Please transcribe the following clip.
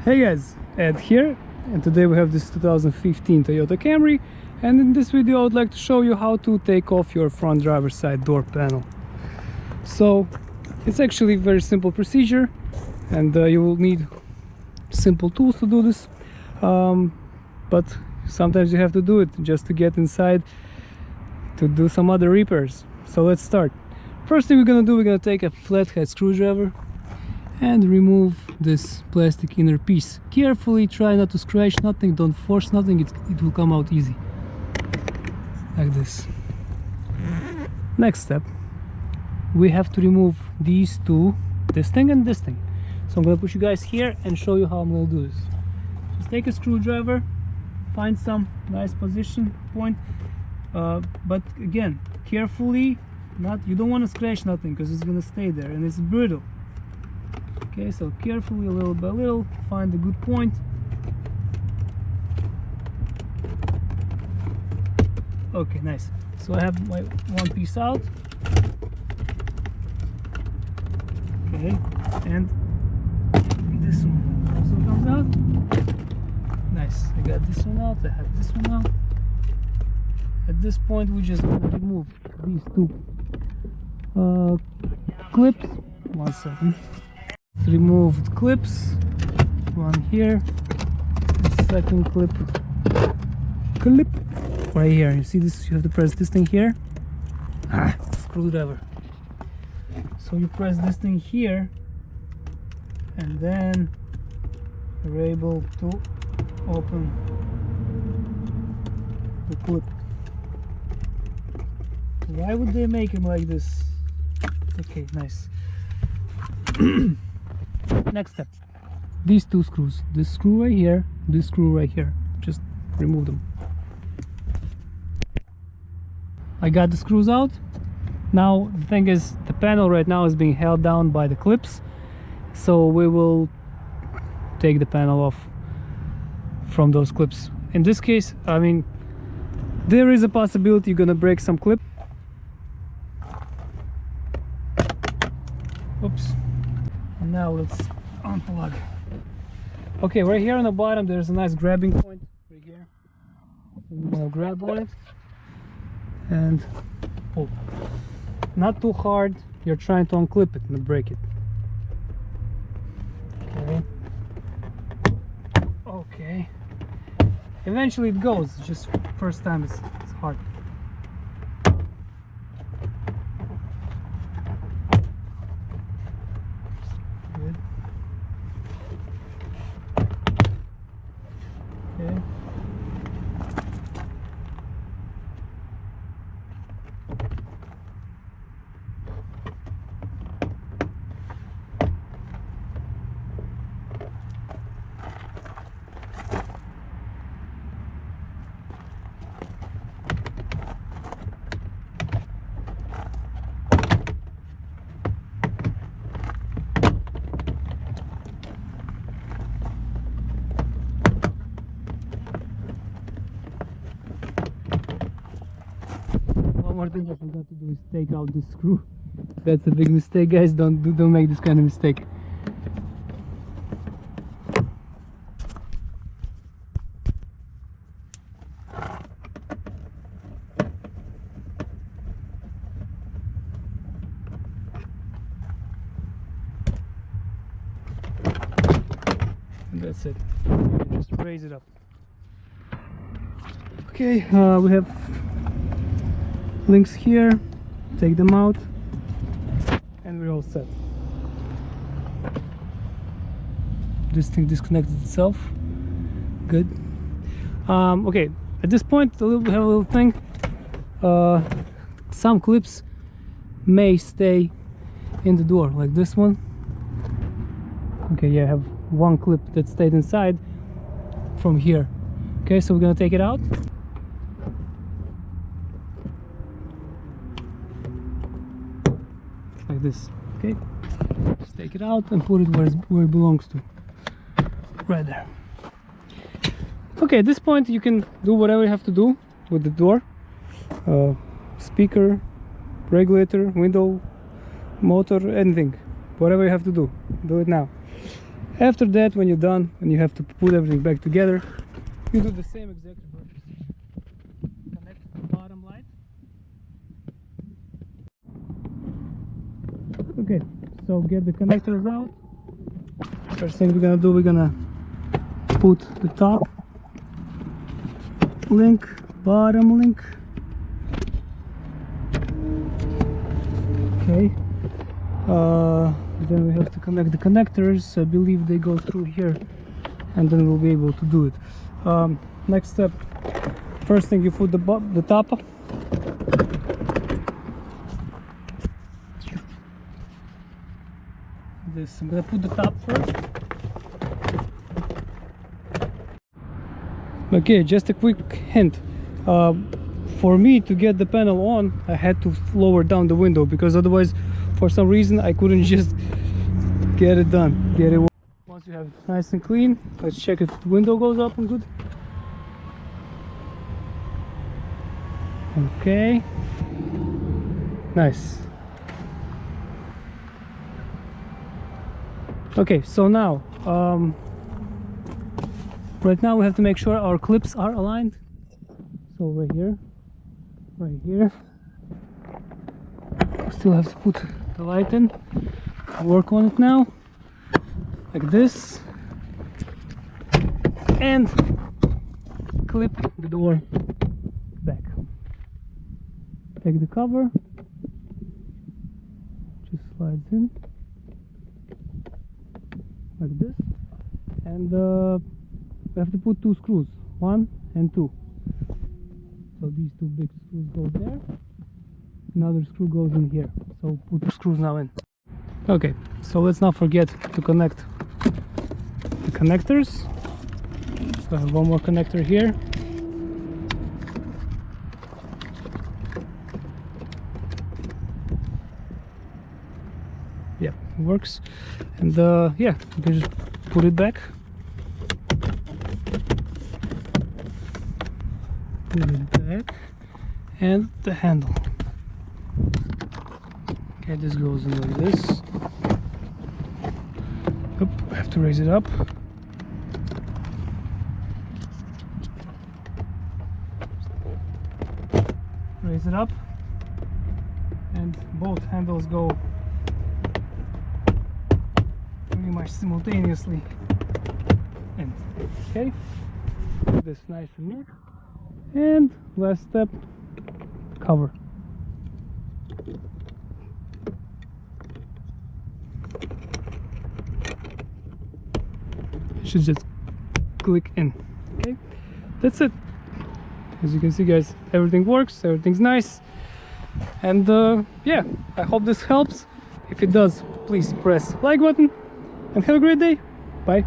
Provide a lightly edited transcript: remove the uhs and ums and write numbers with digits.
Hey guys, Ed here, and today we have this 2015 Toyota Camry, and in this video I would like to show you how to take off your front driver's side door panel. So it's actually a very simple procedure, and you will need simple tools to do this, but sometimes you have to do it just to get inside to do some other repairs. So let's start. First thing we're gonna do, we're gonna take a flathead screwdriver and remove this plastic inner piece. Carefully, try not to scratch nothing, don't force nothing, it will come out easy. Like this. Next step, we have to remove these two, this thing and this thing. So I'm gonna put you guys here and show you how I'm gonna do this. Just take a screwdriver, find some nice position point, but again, carefully, you don't want to scratch nothing because it's gonna stay there and it's brittle. Okay, so carefully, little by little, find a good point. Okay, nice. So I have my one piece out. Okay, and this one also comes out. Nice, I got this one out, I have this one out. At this point, we just gonna remove these two clips. 1 second. Removed clips, one here, second clip right here. You see this? You have to press this thing here. Screwdriver. So you press this thing here, and then you're able to open the clip. Why would they make them like this? Okay, nice. Next step, these two screws, this screw right here, this screw right here, just remove them. I got the screws out. Now the thing is, the panel right now is being held down by the clips, so we will take the panel off from those clips. In this case, I mean, there is a possibility you're gonna break some clip. Oops. And now let's unplug. Okay, right here on the bottom there's a nice grabbing point right here. I'm gonna grab on it and pull. Not too hard, you're trying to unclip it, not break it. Okay. Okay. Eventually it goes, just first time it's hard. Good. Okay. One more thing I forgot to do is take out this screw. That's a big mistake, guys. Don't make this kind of mistake. And that's it. Just raise it up. Okay, we have links here, take them out, and we're all set. This thing disconnected itself. Good. Okay, at this point we have a little thing. Some clips may stay in the door, like this one. Okay, yeah, I have one clip that stayed inside from here. Okay, so we're gonna take it out. Like this. Okay, just take it out and put it where it belongs to, right there. Okay, at this point you can do whatever you have to do with the door, speaker, regulator, window, motor, anything, whatever you have to do it now. After that, when you're done, when you have to put everything back together, you do the same exact process. Connect the bottom light. Okay, so get the connectors out. First thing we're gonna do, we're gonna put the top link, bottom link. Okay. Then we have to connect the connectors. I believe they go through here, and then we'll be able to do it. Next step, first thing, you put the top. This, I'm gonna put the top first. Okay, just a quick hint. For me to get the panel on, I had to lower down the window, because otherwise, for some reason, I couldn't just get it done, get it. Once you have it nice and clean, let's check if the window goes up and good. Okay, nice. Okay, so now right now we have to make sure our clips are aligned. So right here, still have to put the light in, work on it now, like this, and clip the door back. Take the cover, just slides in like this, and we have to put 2 screws, 1 and 2. So these 2 big screws go there, another screw goes in here, so put the screws now in. Okay, so let's not forget to connect the connectors. So I have one more connector here. Yeah, it works. And yeah, you can just put it back. Put it back. And the handle. Okay, this goes in like this. Oop, I have to raise it up. Raise it up. And both handles go pretty much simultaneously in. Okay, put this nice and neat. And last step, cover. It should just click in. Okay, that's it. As you can see, guys, everything works, everything's nice. And yeah, I hope this helps. If it does, please press like button and have a great day. Bye.